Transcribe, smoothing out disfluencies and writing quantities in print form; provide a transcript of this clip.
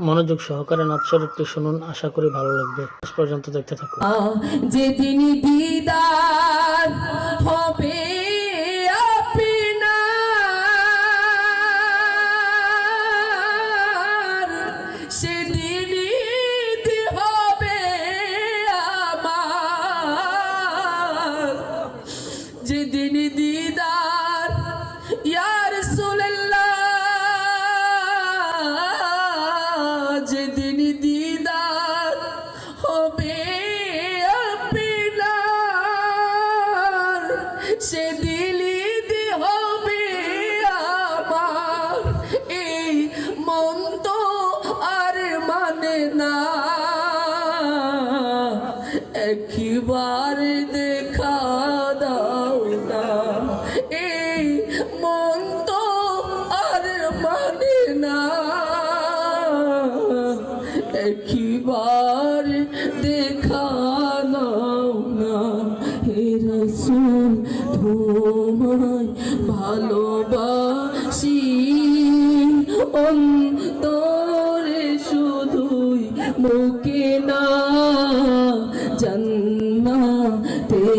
মনোযোগ সহকারে নাচরটি শুনুন, আশা করি ভালো লাগবে। শেষ পর্যন্ত দেখতে থাকুন। যেদিন দিদার হবে আপনার, সেদিন ঈদ হবে আমার। যেদিন দিদার ইয়া রাসূলুল্লাহ, যেদিন দিদার হবে আপনার, সেদিন ঈদ হবে আমার। এই মন তো আর মানে না, একবার দেখা দাও না। এই মন তো আর মানে না, একবার দেখা নাও না। হে রাসূল তোমায় ভালোবাসি, অন্তরে শুধুই মুখে না, জান্নাতের